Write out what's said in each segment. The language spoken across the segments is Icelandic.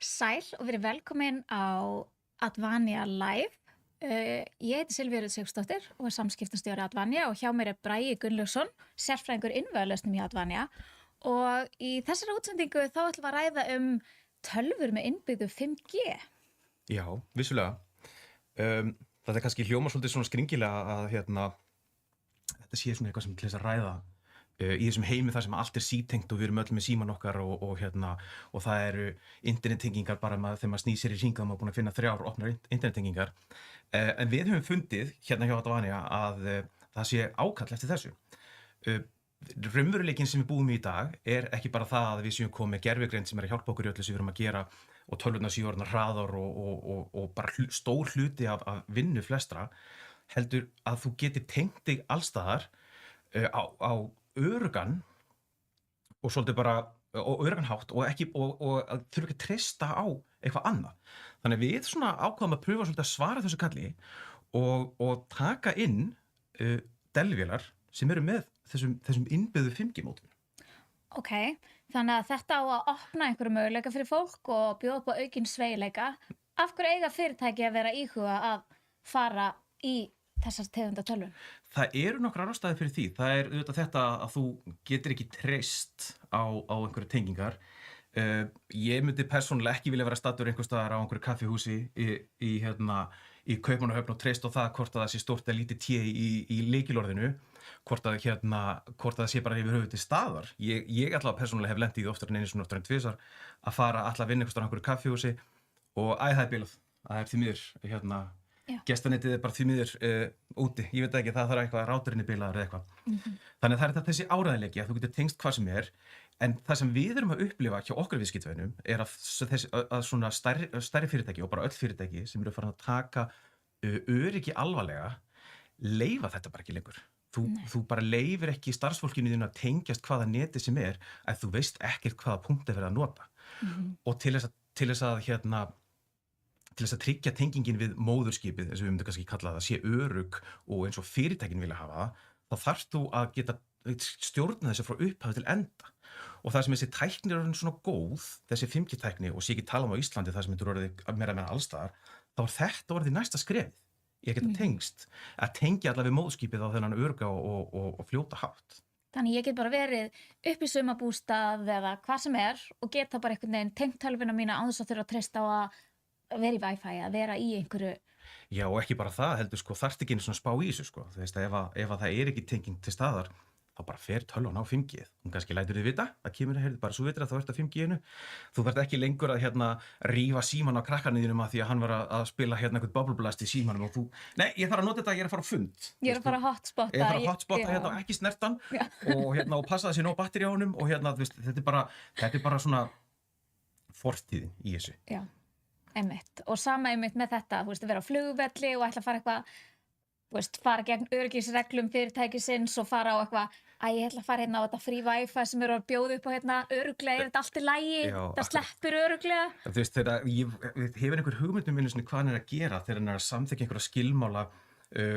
Sæl og verið velkomin á Advania Live. Ég heiti Silvía Rut Sigurðsdóttir og samskiptastjóri Advania og hjá mér Bragi Gunnlaugsson, sérfræðingur innviðalausnum í Advania. Og í þessari útsendingu þá ætlum við að ræða tölvur með innbyggðu 5G. Já, vissulega. Þetta kannski hljómar svolítið svona skringilega að þetta sé svona eitthvað sem til þess að ræða í þessum heimi þar sem allt sítengt og við erum öll með síman okkar og það eru internettengingar bara þegar maður snýr sér í hringa og maður er búin að finna 3 opnar internettengingar. En við höfum fundið hérna hjá Advania að það sé ákall eftir þessu. Raunveruleikinn sem við búum í dag er ekki bara það að við séum komið með gervigreind sem er að hjálpa okkur í öllu sem við erum að gera og tölvurnar séu orðnar hraðar og bara stór hluti af vinnu flestra, heldur að þú getur tengt þig allstaðar á öruggan og svolítið bara öruggan hátt og að þurfa ekki að treysta á eitthvað annað. Þannig við svona ákváðum að pröfa svolítið að svara þessu kalli og taka inn delvélar sem eru með þessum innbyggðu 5G-mótum. Ok, þannig að þetta á að opna einhverju möguleika fyrir fólk og bjóða upp á aukinn sveigjanleika. Af hverju eiga fyrirtæki að vera íhuga að fara í þessar tegunda tölvur? Það eru nokkrar ástæður fyrir því. Það er auðvitað þetta að þú getur ekki treyst á einhverju tengingar. Ég myndi persónulega ekki vilja vera staddur einhvers staðar á einhverju kaffihúsi í Kaupmannahöfn og treyst á það hvort að það sé stórt eða lítið té í lykilorðinu, hvort að það sé bara yfir höfuð til staðar. Ég allavega persónulega hef lent í því oftar en einu sinni, oftar en tvisvar, að fara að vinna einhvers staðar á einhverju kaffihúsi og það er bilað. Það er því miður, gestanetið er bara því miður úti. Ég veit ekki, það þarf eitthvað ráturinn bilaður eða eitthvað. Þannig að það er þessi áræðanleiki að þú getur tengst hvað sem er, en það sem við erum að upplifa hjá okkar viðskiptavinum er að svona stærri fyrirtæki og bara öll fyrirtæki sem eru farin að taka öryggi alvarlega, leyfa þetta bara ekki lengur. Þú bara leyfir ekki starfsfólkinu þínu að tengjast hvaða neti sem er að þú veist ekkert hvaða punkti verið að nota. Og til þess að tryggja tengingin við móðurskipið, eins og við myndum kannski kalla það, sé örugg og eins og fyrirtækin vilja hafa það, þá þarft þú að geta stjórna þessu frá upphafi til enda. Og það sem þessi tækni er orðin svona góð, þessi 5G-tækni, og sé ekki tala á Íslandi það sem þetta orðið meira allstaðar, þá er þetta orðið næsta skrefið. Ég geta tengst, að tengja allavega við móðurskipið á þennan örugga og fljóta hátt. Þannig ég get bara verið upp í sumarbústað eða hvað sem er og geta bara einhvern veginn tengt tölvuna mína án þess að þurfa að treysta á að vera í Wi-Fi, að vera í einhverju. Já, og ekki bara það, heldur þarft ekki einu svona spá í þessu, Þú veist að ef það er ekki tenging til staðar, þá bara fer tölvan á 5G. Hún kannski lætur þið vita, það kemur bara svo vitur að þá ert að 5G-inu. Þú þarft ekki lengur að rífa síman á krakkarniðinum að því að hann var að spila einhvern bubble blast í símanum og þú, nei, ég þarf að nota þetta, ég er að fara á fund. Ég er að fara að hotspotta. Ég er að fara að hotspotta og ekki snertan og passa það sé nóg batteri á honum og þetta er bara svona fortíðin í þessu. Já. Einmitt. Og sama einmitt með þetta, vera á flugvelli og ætla að fara eitthvað, fara gegn öryggisreglum fyrirtækisins og fara á eitthvað, ég ætla að fara á þetta free Wi-Fi sem eru að bjóða upp á örugglega, er þetta allt í lagi, það sleppur örugglega. Þú veist, þegar ég hefur einhver hugmyndum minni hvað hann er að gera þegar hann er að samþykkja einhverja skilmála,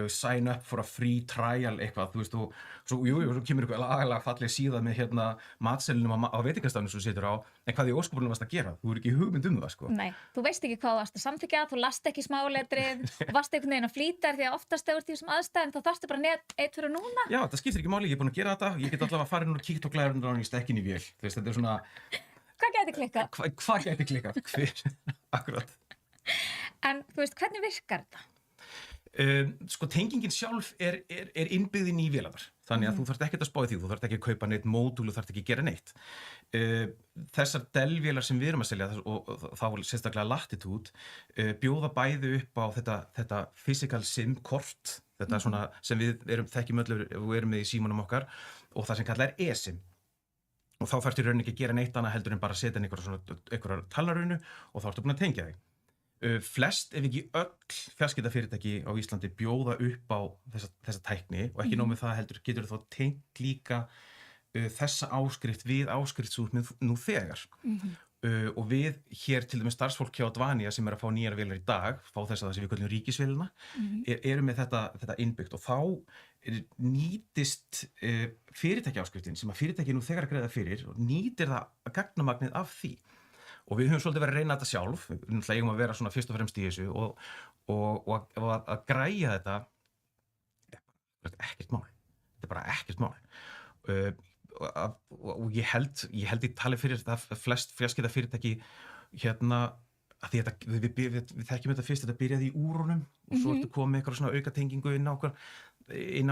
sign up for a free trial eitthvað, þú veist, og svo kemur einhver agalega falleg síða með matseðlinum á veitingastafnum sem þú situr á, en hvað í óskopunum varst að gera? Þú er ekki hugmynd það, Nei, þú veist ekki hvað þú varst að samþykkja, þú last ekki smáletrið, varst einhvern veginn að flýta því að oftast þegar þú ert í þessum aðstæðum, þá þarftu bara eitt fyrir núna. Já, það skiptir ekki máli, ég er búin að gera þetta, ég get allavega að fara inn og kíkt á glæðurinn og í stekkin í vél, þú veist, þetta er svona. Hvað gæti klikkað? Hvað gæti klikkað? Akkurat. En þú veist, hvernig virkar þetta? Tengingin sjálf er innbyggðin í vélarnar, þannig að þú þarft ekki að spá í því, þú þarft ekki að kaupa neitt módúl, þú þarft ekki að gera neitt. Þessar Dell-vélar sem við erum að selja og þá sérstaklega Latitude bjóða bæði upp á þetta physical SIM-kort, þetta svona sem við þekkjum öll og erum með í símanum okkar og það sem kallað er eSIM. Og þá þarftu í rauninni ekki að gera neitt annað heldur en bara að setja inn einhverjar talnarunu og þá ertu búin að tengja þig. Flest, ef ekki öll fjarskiptafyrirtæki á Íslandi bjóða upp á þessa tækni og ekki nóg með það heldur getur þá tengt líka þessa áskrift við áskriftsúr nú þegar. Og við hér til dæmis starfsfólk hjá Advania sem er að fá nýjar vélar í dag, fá þess að það sem við kallum ríkisvélina, eru með þetta innbyggt og þá nýtist fyrirtækjaáskriftin sem að fyrirtæki nú þegar að greiða fyrir og nýtir það gagnamagnið af því. og við höfum svolítið verið að reyna þetta sjálf, við náttúrulega eigum að vera svona fyrst og fremst í þessu og að græja þetta er ekkert mál, þetta er bara ekkert mál. Og ég held ég tali fyrir það flest fjarskiptafyrirtæki hérna að því þetta, við þekkjum þetta fyrst, þetta byrjaði í úrunum og svo ertu komið eitthvað svona aukatengingu inn á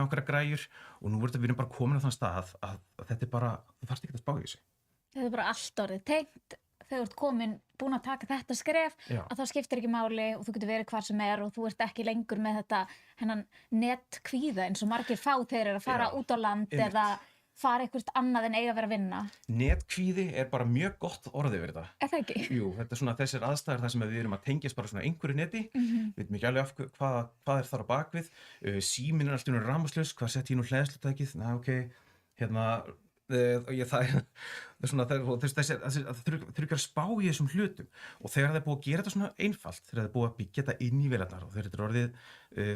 okkar græjur og nú við erum bara komin á þann stað að þetta er bara, þú þarft ekki að spá í þessu. Þetta er bara allt orðið tengt. Þegar þú ert búin að taka þetta skref, að þá skiptir ekki máli og þú getur verið hvar sem er og þú ert ekki lengur með þetta hennan netkvíða eins og margir fá þeir eru að fara út á land eða fara eitthvað annað en eiga að vera að vinna. Netkvíði er bara mjög gott orðið yfir þetta. Er það ekki? Jú, þetta er svona þessir aðstæður þar sem við erum að tengjast bara svona einhverju neti, við veitum ekki alveg hvað er þar á bakvið, síminn er alltaf rafmagnslaus, hvað sett ég nú hleðslutækið, það þurfi að spá í þessum hlutum og þegar það er búið að gera þetta svona einfalt, þegar það er búið að byggja þetta inn í vélarnar og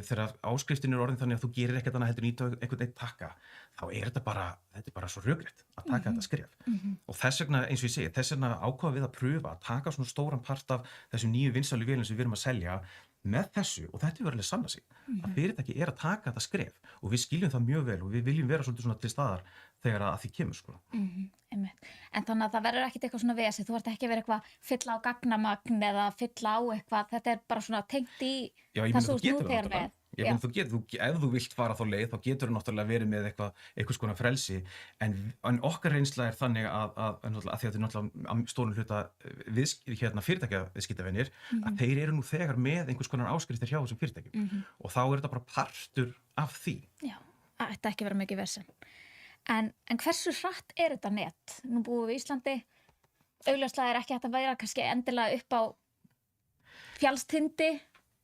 þegar áskriftin er orðin þannig að þú gerir ekkert annað heldur nýta einhvern eitt takka, þá er þetta bara svo rökrétt að taka þetta skref og þess vegna, eins og ég segi, þess vegna ákvaða við að pröfa að taka svona stóran part af þessum nýju vinsælu vélum sem við erum að selja með þessu og þetta er alveg sanna sig að fyrirtæki er að taka þetta skref og við skiljum það mjög vel og við viljum vera svolítið svona til staðar þegar að því kemur sko. En þannig að það verður ekkert eitthvað svona vesi, þú ert ekki að vera eitthvað fylla á gagnamagn eða fylla á eitthvað, þetta er bara svona tengt í það sem þú þegar með. Ef þú vilt fara þá leið, þá getur þú náttúrulega verið með eitthvað konar frelsi, en okkar reynsla er þannig að því að þetta er náttúrulega stórun hluta fyrirtækja viðskiptavinir, að þeir eru nú þegar með einhvers konar áskriftir hjá þessum fyrirtækjum og þá er þetta bara partur af því. Já, þetta ekki vera mikið vesen. En hversu hratt er þetta net? Nú búum við í Íslandi, augljóslega er ekki hægt að vera kannski endilega upp á fjallstindi.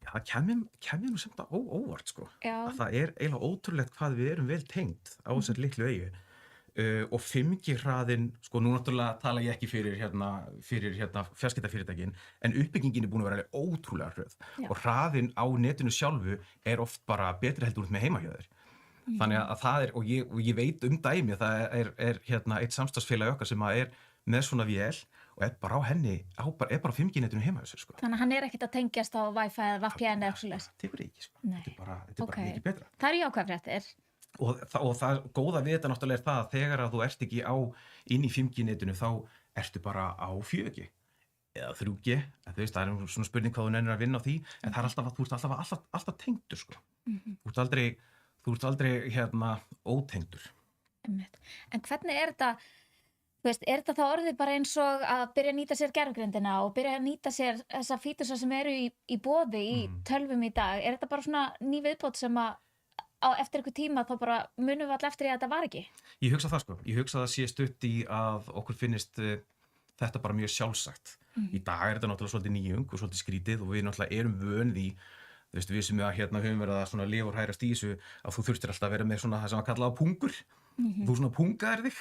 Já, það kemur nú samt óvart sko. Að það er eiginlega ótrúlegt hvað við erum vel tengt á þessar litlu eyju. Og 5G hraðinn, sko nú náttúrulega tala ég ekki fyrir fjarskiptafyrirtækin, en uppbyggingin er búin að vera alveg ótrúlega hröð og hraðinn á netinu sjálfu er oft bara betri heldur út með heima hjá þér. Þannig að það er, og ég veit dæmi, það er eitt samstarfsfélag okkar sem er með svona vél og er bara á henni, er bara 5G-netinu heima hjá sér sko. Þannig að hann er ekkert að tengjast á Wi-Fi eða VPN eða eitthvað. Það tekur ekki sko, þetta er bara mikið betra. Það er jákvæð fréttir. Og það góða við þetta náttúrulega er það að þegar að þú ert ekki inn í 5G-netinu þá ertu bara á 4G eða 3G, þú veist, það er svona spurning hvað þú nennir að vinna á því, en það er þú ert alltaf tengdur sko. Þú ert aldrei ótengdur. En hvernig er þetta, þú veist, er þetta þá orðið bara eins og að byrja að nýta sér gervigreindina og byrja að nýta sér þessa fítusa sem eru í boði í tölvum í dag? Er þetta bara svona ný viðbót sem að eftir einhver tíma þá bara munum við all eftir að þetta var ekki? Ég hugsa það sko. Ég hugsa það sé stutt í að okkur finnist þetta bara mjög sjálfsagt. Í dag er þetta náttúrulega svolítið nýjung og svolítið skrítið og við náttúrulega erum vön því. Þú veist, við sem höfum verið að svona lifa og hærast í þessu að þú þurftir alltaf að vera með svona það sem að kalla á pungur. Þú svona pungaðir þig.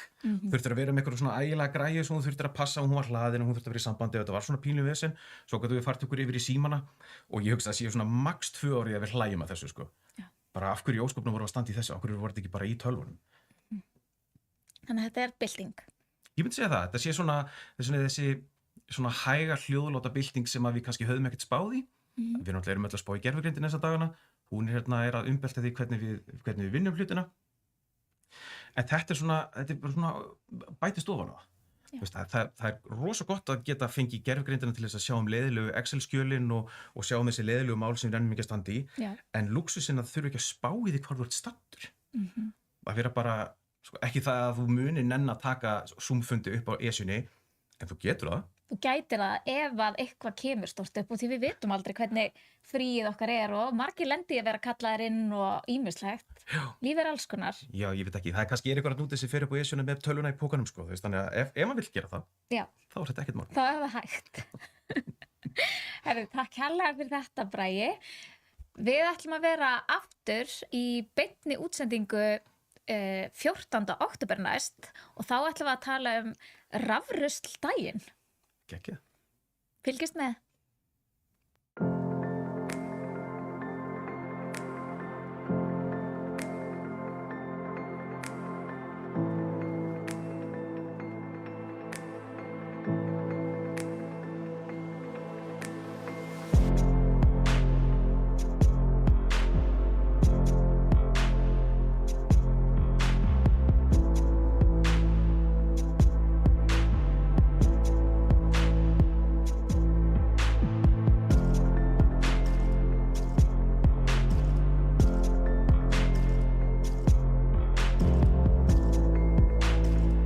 Þurftir að vera með eitthvað svona ægilega græju sem þú þurftir að passa og hún var hlaðin og hún þurfti að vera í sambandi og þetta var svona pínu vesen. Svo gætu við fært ykkur yfir í símana og ég hugsa að séu svona max 2 ári að við hlægjum að þessu sko. Bara af hverju í ósköpunum voru að standa í þessu, af hverju voru þetta ekki bara í tölvunum. Þannig að þetta er bylting. Ég myndi segja það. Þetta sé þessi svona hæga hljóðláta bylting sem að við kannski höfðum ekkert spáð í. Við náttúrulega erum öll að spá í gervigreindina þessa dagana. Hún er að umbelta því hvernig við vinnum hlutina. En þetta er bara svona bætist ofan á það. Veist, það er rosa gott að geta fengið gervigreindina til þess að sjá leiðilegu Excel-skjölin og sjá þessi leiðilegu mál sem við rennum ekki að standa í. En lúxusinn að þurfa ekki að spá í því hvar þú ert staddur. Að vera bara, ekki það að þú munir nenn að taka Zoom-fundi upp á Esjunni, en þú getur það. Þú gætir það ef að eitthvað kemur stórt upp og því við vitum aldrei hvernig fríið okkar er og margir lendi að vera kallaðir inn og ýmislegt. Líf er alls konar. Já, ég veit ekki. Það er kannski eitthvað nútið sem fer upp á Esjunni með tölvuna í pókanum sko. Þannig að ef maður vill gera það, þá er þetta ekkert mál. Þá er það hægt. Herri, takk hérlega fyrir þetta, Bragi. Við ætlum að vera aftur í beinni útsendingu 14. október næst og þá ætlum við að tala um rafrusldaginn. Gekkið. Fylgist með.